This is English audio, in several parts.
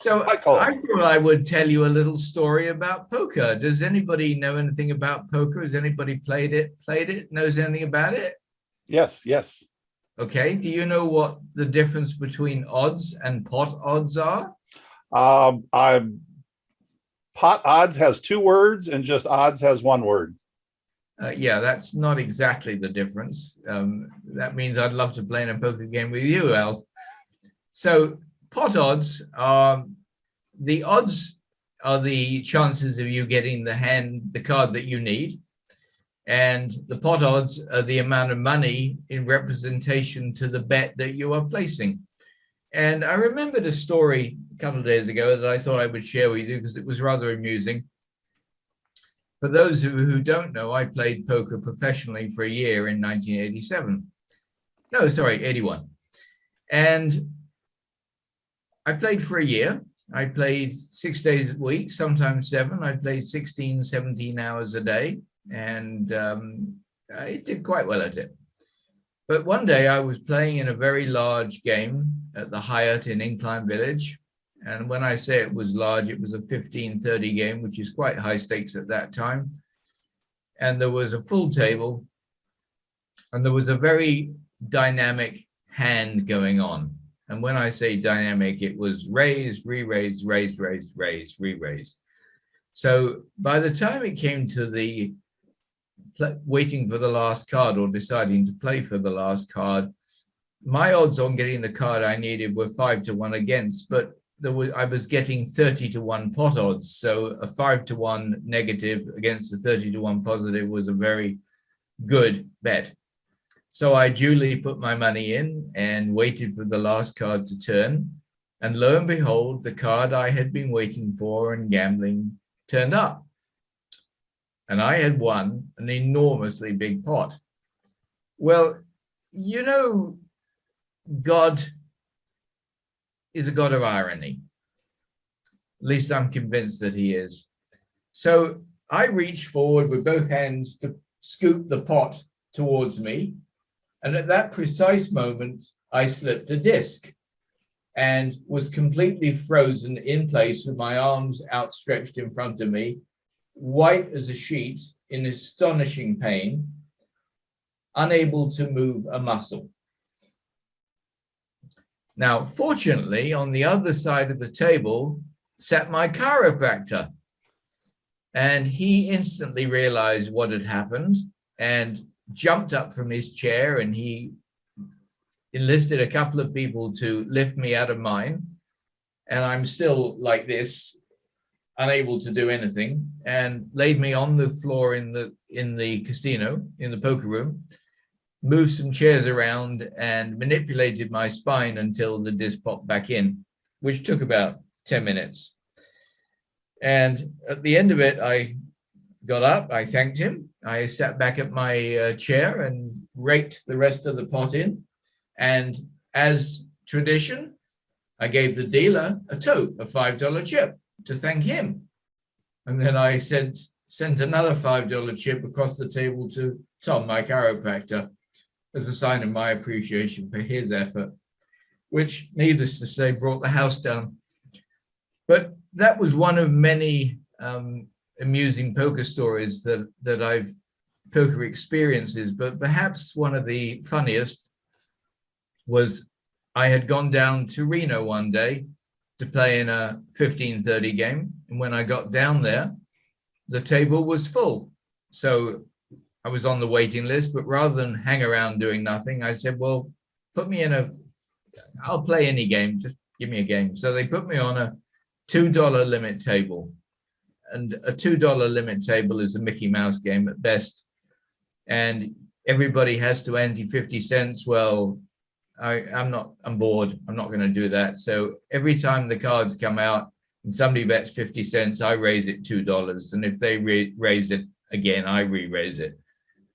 So Hi, I Colin. thought I would tell you a little story about poker. Does anybody know anything about poker? Has anybody played it? Played it? Knows anything about it? Yes, yes. Okay. Do you know what the difference between odds and pot odds are? I'm pot odds has two words and just odds has one word. Yeah, that's not exactly the difference. That means I'd love to play in a poker game with you, Al. So pot odds are the odds are the chances of you getting the card that you need. And the pot odds are the amount of money in representation to the bet that you are placing. And I remembered a story a couple of days ago that I thought I would share with you because it was rather amusing. For those of you who don't know, I played poker professionally for a year in 1987. No, sorry, 81. And I played for a year. I played 6 days a week, sometimes seven. I played 16, 17 hours a day. And I did quite well at it. But one day I was playing in a very large game at the Hyatt in Incline Village. And when I say it was large, it was a 15-30 game, which is quite high stakes at that time. And there was a full table, and there was a very dynamic hand going on. And when I say dynamic, it was raise, re-raise, raise, raise, raise, re-raise. So by the time it came to the waiting for the last card or deciding to play for the last card, my odds on getting the card I needed were 5-1 against, but I was getting 30-1 pot odds. So a 5-1 negative against a 30-1 positive was a very good bet. So I duly put my money in and waited for the last card to turn. And lo and behold, the card I had been waiting for and gambling turned up. And I had won an enormously big pot. Well, you know, God is a God of irony. At least I'm convinced that he is. So I reached forward with both hands to scoop the pot towards me. And at that precise moment, I slipped a disc and was completely frozen in place with my arms outstretched in front of me, white as a sheet, in astonishing pain, unable to move a muscle. Now, fortunately, on the other side of the table sat my chiropractor, and he instantly realized what had happened and jumped up from his chair, and he enlisted a couple of people to lift me out of mine. And I'm still like this, unable to do anything, and laid me on the floor in the casino, in the poker room, moved some chairs around and manipulated my spine until the disc popped back in, which took about 10 minutes. And at the end of it, I got up, I thanked him, I sat back at my chair and raked the rest of the pot in. And as tradition, I gave the dealer a tote, a $5 chip, to thank him. And then I sent another $5 chip across the table to Tom, my chiropractor, as a sign of my appreciation for his effort, which, needless to say, brought the house down. But that was one of many amusing poker stories that I've poker experiences. But perhaps one of the funniest was I had gone down to Reno one day to play in a 15-30 game. And when I got down there, the table was full. So I was on the waiting list, but rather than hang around doing nothing, I said, well, I'll play any game, just give me a game. So they put me on a $2 limit table. And a $2 limit table is a Mickey Mouse game at best. And everybody has to ante 50 cents. Well, I'm bored. I'm not going to do that. So every time the cards come out and somebody bets 50 cents, I raise it $2. And if they raise it again, I re-raise it.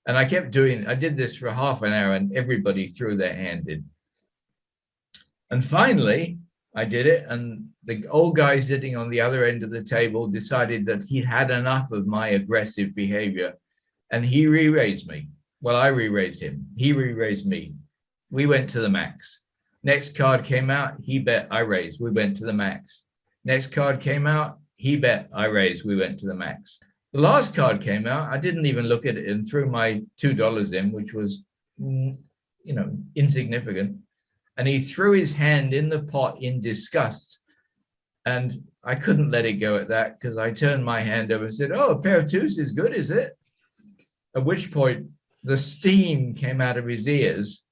And I did this for half an hour and everybody threw their hand in. And finally, I did it. And the old guy sitting on the other end of the table decided that he'd had enough of my aggressive behavior. And he re-raised me. Well, I re-raised him. He re-raised me. We went to the max. Next card came out. He bet, I raised. We went to the max. Next card came out, he bet, I raised, we went to the max. The last card came out, I didn't even look at it and threw my $2 in, which was, insignificant. And he threw his hand in the pot in disgust. And I couldn't let it go at that because I turned my hand over and said, "Oh, a pair of twos is good, is it?" At which point the steam came out of his ears.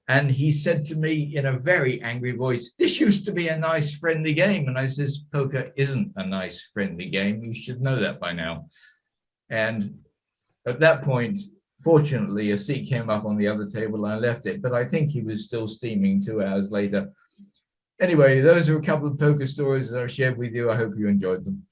And he said to me in a very angry voice, "This used to be a nice, friendly game." And I says, "Poker isn't a nice, friendly game. You should know that by now." And at that point, fortunately, a seat came up on the other table and I left it. But I think he was still steaming 2 hours later. Anyway, those are a couple of poker stories that I've shared with you. I hope you enjoyed them.